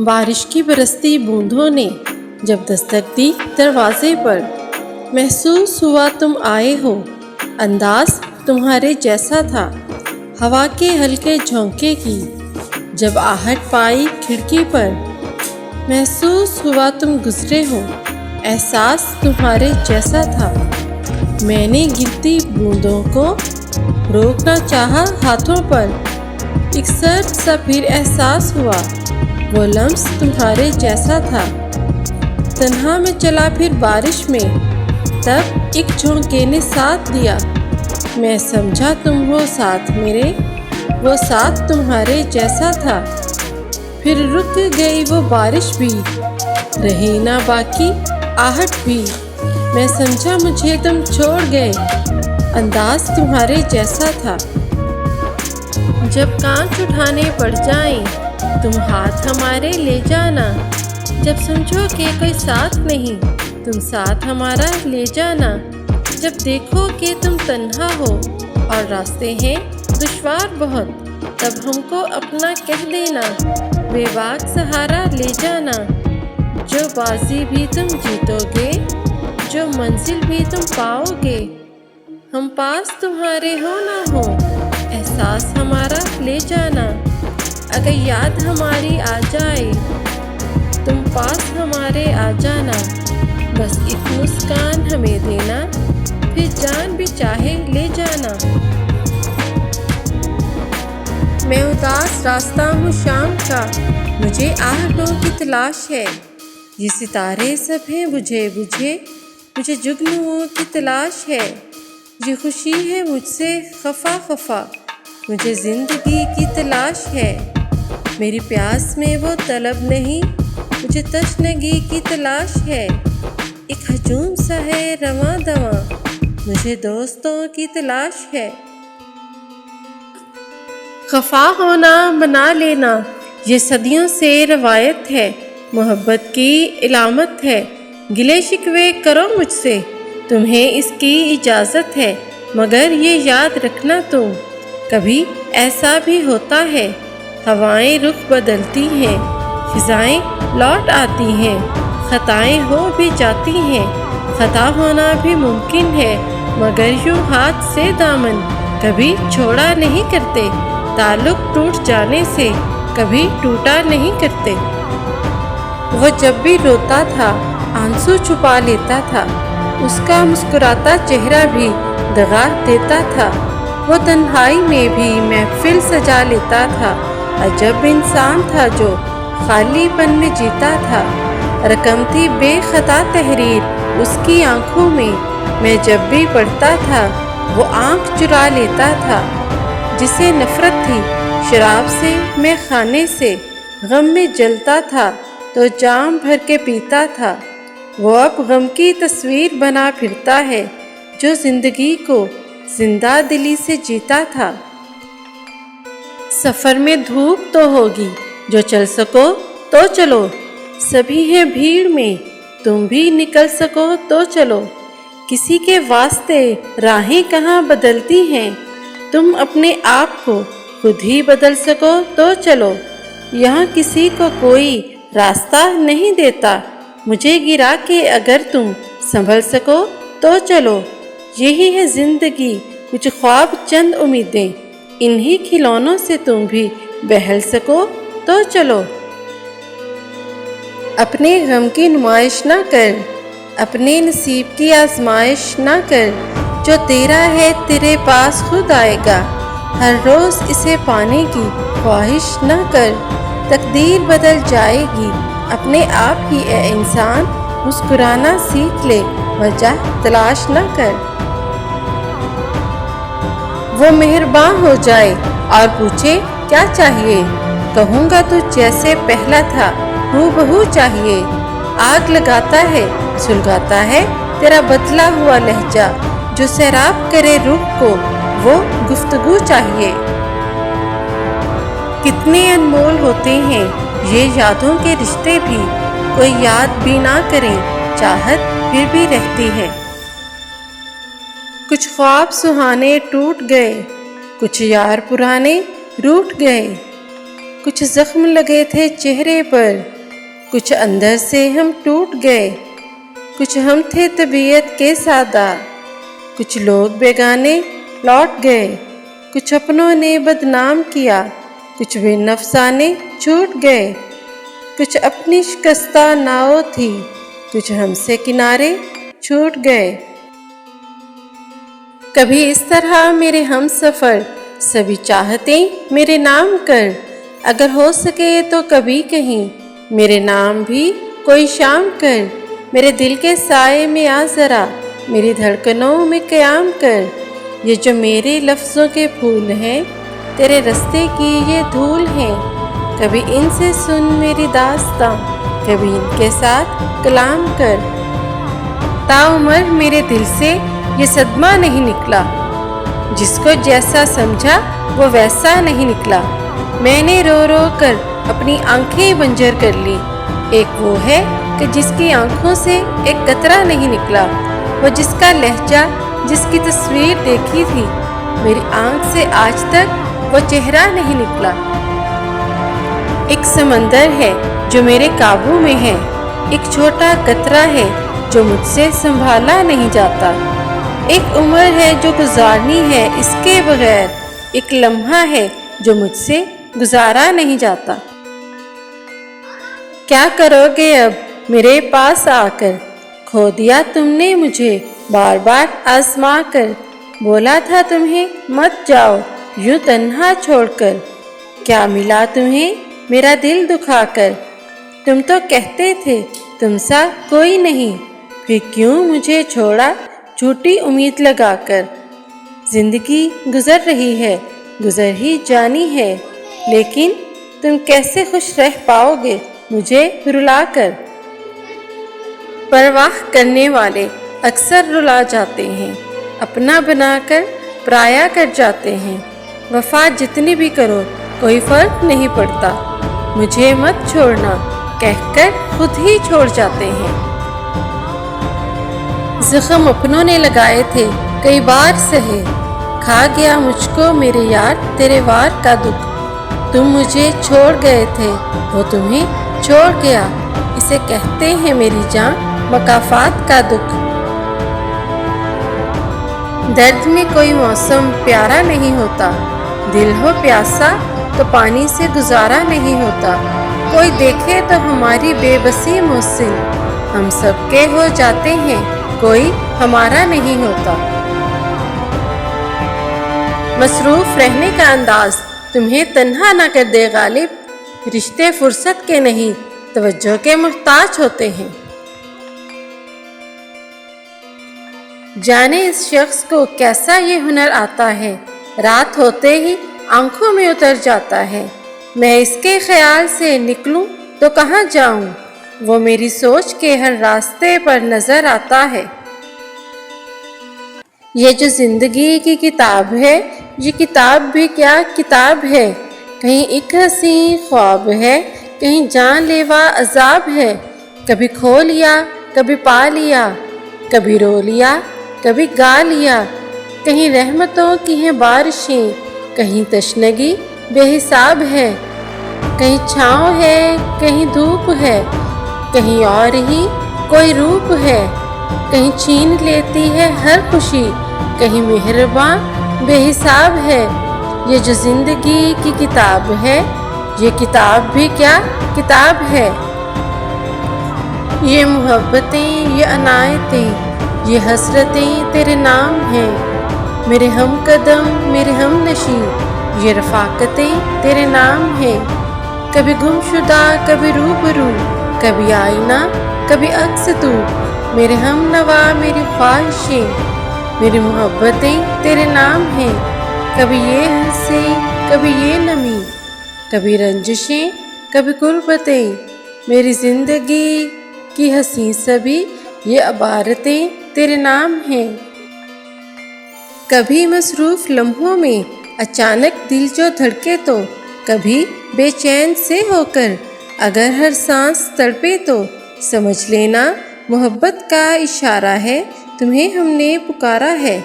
بارش کی برستی بوندوں نے جب دستک دی دروازے پر، محسوس ہوا تم آئے ہو، انداز تمہارے جیسا تھا ہوا کے ہلکے جھونکے کی۔ جب آہٹ پائی کھڑکی پر، محسوس ہوا تم گزرے ہو، احساس تمہارے جیسا تھا۔ میں نے گرتی بوندوں کو روکنا چاہا ہاتھوں پر، ایک سرد سا پھر احساس ہوا وہ لمس تمہارے جیسا تھا۔ تنہا میں چلا پھر بارش میں، تب ایک جھونکے نے ساتھ دیا، میں سمجھا تم ہو ساتھ میرے، وہ ساتھ تمہارے جیسا تھا۔ پھر رک گئی وہ بارش بھی، رہی نہ باقی آہٹ بھی، میں سمجھا مجھے تم چھوڑ گئے، انداز تمہارے جیسا تھا۔ جب کانچ اٹھانے پڑ جائیں تم ہاتھ ہمارے لے جانا، جب سمجھو کہ کوئی ساتھ نہیں تم ساتھ ہمارا لے جانا، جب دیکھو کہ تم تنہا ہو اور راستے ہیں دشوار بہت، تب ہم کو اپنا کہہ دینا، بے باک سہارا لے جانا۔ جو بازی بھی تم جیتو گے، جو منزل بھی تم پاؤ گے، ہم پاس تمہارے ہو نہ ہو، احساس ہمارا لے جانا۔ اگر یاد ہماری آ جائے تم پاس ہمارے آ جانا، بس ایک مسکان ہمیں دینا، پھر جان بھی چاہے لے جانا۔ میں اداس راستہ ہوں شام کا، مجھے آہٹوں کی تلاش ہے، یہ ستارے سب ہیں بجھے بجھے، مجھے جگنوؤں کی تلاش ہے۔ یہ خوشی ہے مجھ سے خفا خفا، مجھے زندگی کی تلاش ہے۔ میری پیاس میں وہ طلب نہیں، مجھے تشنگی کی تلاش ہے۔ ایک ہجوم سا ہے رواں دواں، مجھے دوستوں کی تلاش ہے۔ خفا ہونا بنا لینا یہ صدیوں سے روایت ہے، محبت کی علامت ہے۔ گلے شکوے کرو مجھ سے، تمہیں اس کی اجازت ہے، مگر یہ یاد رکھنا تم، کبھی ایسا بھی ہوتا ہے، ہوائیں رخ بدلتی ہیں، فضائیں لوٹ آتی ہیں، خطائیں ہو بھی جاتی ہیں، خطا ہونا بھی ممکن ہے، مگر یوں ہاتھ سے دامن کبھی چھوڑا نہیں کرتے، تعلق ٹوٹ جانے سے کبھی ٹوٹا نہیں کرتے۔ وہ جب بھی روتا تھا آنسو چھپا لیتا تھا، اس کا مسکراتا چہرہ بھی دغا دیتا تھا، وہ تنہائی میں بھی محفل سجا لیتا تھا، عجب انسان تھا جو خالی پن میں جیتا تھا۔ رقم تھی بے خطا تحریر اس کی آنکھوں میں، میں جب بھی پڑھتا تھا وہ آنکھ چرا لیتا تھا۔ جسے نفرت تھی شراب سے میں خانے سے، غم میں جلتا تھا تو جام بھر کے پیتا تھا، وہ اب غم کی تصویر بنا پھرتا ہے جو زندگی کو زندہ دلی سے جیتا تھا۔ سفر میں دھوپ تو ہوگی، جو چل سکو تو چلو، سبھی ہیں بھیڑ میں، تم بھی نکل سکو تو چلو، کسی کے واسطے راہیں کہاں بدلتی ہیں، تم اپنے آپ کو خود ہی بدل سکو تو چلو، یہاں کسی کو کوئی راستہ نہیں دیتا، مجھے گرا کے اگر تم سنبھل سکو تو چلو، یہی ہے زندگی کچھ خواب چند امیدیں، انہی کھلونوں سے تم بھی بہل سکو تو چلو۔ اپنے غم کی نمائش نہ کر، اپنے نصیب کی آزمائش نہ کر، جو تیرا ہے تیرے پاس خود آئے گا، ہر روز اسے پانے کی خواہش نہ کر، تقدیر بدل جائے گی اپنے آپ ہی اے انسان، مسکرانا سیکھ لے وجہ تلاش نہ کر۔ وہ مہرباں ہو جائے اور پوچھے کیا چاہیے، کہوں گا تو جیسے پہلا تھا ہو بہو چاہیے، آگ لگاتا ہے سلگاتا ہے تیرا بدلا ہوا لہجہ، جو سیراب کرے روح کو وہ گفتگو چاہیے۔ کتنے انمول ہوتے ہیں یہ یادوں کے رشتے بھی، کوئی یاد بھی نہ کرے چاہت پھر بھی رہتی ہے۔ کچھ خواب سہانے ٹوٹ گئے، کچھ یار پرانے روٹھ گئے، کچھ زخم لگے تھے چہرے پر، کچھ اندر سے ہم ٹوٹ گئے، کچھ ہم تھے طبیعت کے سادہ، کچھ لوگ بیگانے لوٹ گئے، کچھ اپنوں نے بدنام کیا، کچھ بے نفسانے چھوٹ گئے، کچھ اپنی شکستہ ناؤ تھی، کچھ ہم سے کنارے چھوٹ گئے۔ کبھی اس طرح میرے ہم سفر سبھی چاہتے میرے نام کر، اگر ہو سکے تو کبھی کہیں میرے نام بھی کوئی شام کر، میرے دل کے سائے میں آ ذرا، میری دھڑکنوں میں قیام کر، یہ جو میرے لفظوں کے پھول ہیں تیرے رستے کی یہ دھول ہیں، کبھی ان سے سن میری داستاں، کبھی ان کے ساتھ کلام کر۔ تاعمر میرے دل سے یہ صدمہ نہیں نکلا، جس کو جیسا سمجھا وہ ویسا نہیں نکلا، میں نے رو رو کر اپنی آنکھیں بنجر کر لی۔ ایک وہ ہے کہ جس کی آنکھوں سے ایک قطرہ نہیں نکلا، وہ جس کا لہجہ، جس کی تصویر دیکھی تھی، میری آنکھ سے آج تک وہ چہرہ نہیں نکلا۔ ایک سمندر ہے جو میرے قابو میں ہے، ایک چھوٹا قطرہ ہے جو مجھ سے سنبھالا نہیں جاتا، ایک عمر ہے جو گزارنی ہے اس کے بغیر، ایک لمحہ ہے جو مجھ سے گزارا نہیں جاتا۔ کیا کرو گے اب میرے پاس آ کر، کھو دیا تم نے مجھے بار بار آزما کر، بولا تھا تمہیں مت جاؤ یوں تنہا چھوڑ کر، کیا ملا تمہیں میرا دل دکھا کر، تم تو کہتے تھے تم سا کوئی نہیں، پھر کیوں مجھے چھوڑا جھوٹی امید لگا کر۔ زندگی گزر رہی ہے، گزر ہی جانی ہے، لیکن تم کیسے خوش رہ پاؤ گے مجھے رلا کر۔ پرواہ کرنے والے اکثر رلا جاتے ہیں، اپنا بنا کر پرایا کر جاتے ہیں، وفا جتنی بھی کرو کوئی فرق نہیں پڑتا، مجھے مت چھوڑنا کہہ کر خود ہی چھوڑ جاتے ہیں۔ زخم اپنوں نے لگائے تھے کئی بار سہے، کھا گیا مجھ کو میرے یار تیرے وار کا دکھ، تم مجھے چھوڑ گئے تھے وہ تمہیں چھوڑ گیا، اسے کہتے ہیں میری جان مکافات کا دکھ۔ درد میں کوئی موسم پیارا نہیں ہوتا، دل ہو پیاسا تو پانی سے گزارا نہیں ہوتا، کوئی دیکھے تو ہماری بے بسی محسن، ہم سب کے ہو جاتے ہیں کوئی ہمارا نہیں ہوتا۔ مصروف رہنے کا انداز تمہیں تنہا نہ کر دے غالب، رشتے فرصت کے نہیں توجہ کے محتاج ہوتے ہیں۔ جانے اس شخص کو کیسا یہ ہنر آتا ہے، رات ہوتے ہی آنکھوں میں اتر جاتا ہے، میں اس کے خیال سے نکلوں تو کہاں جاؤں، وہ میری سوچ کے ہر راستے پر نظر آتا ہے۔ یہ جو زندگی کی کتاب ہے، یہ کتاب بھی کیا کتاب ہے، کہیں ایک حسین خواب ہے، کہیں جان لیوا عذاب ہے، کبھی کھو لیا کبھی پا لیا، کبھی رو لیا کبھی گا لیا، کہیں رحمتوں کی ہیں بارشیں، کہیں تشنگی بے حساب ہے، کہیں چھاؤں ہے کہیں دھوپ ہے، کہیں اور ہی کوئی روپ ہے، کہیں چھین لیتی ہے ہر خوشی، کہیں مہرباں بے حساب ہے۔ یہ جو زندگی کی کتاب ہے، یہ کتاب بھی کیا کتاب ہے۔ یہ محبتیں، یہ عنایتیں، یہ حسرتیں تیرے نام ہیں، میرے ہم قدم میرے ہم نشیں، یہ رفاقتیں تیرے نام ہیں، کبھی گم شدہ کبھی روبرو، کبھی آئینہ کبھی عکس تو، میرے ہم نوا میری خواہشیں، میری محبتیں تیرے نام ہیں، کبھی یہ ہنسی کبھی یہ نمی، کبھی رنجشیں کبھی قربتیں، میری زندگی کی حسین سبھی یہ عبارتیں تیرے نام ہیں۔ کبھی مصروف لمحوں میں اچانک دل جو دھڑکے تو، کبھی بے چین سے ہو کر اگر ہر سانس تڑپے تو، سمجھ لینا محبت کا اشارہ ہے، تمہیں ہم نے پکارا ہے۔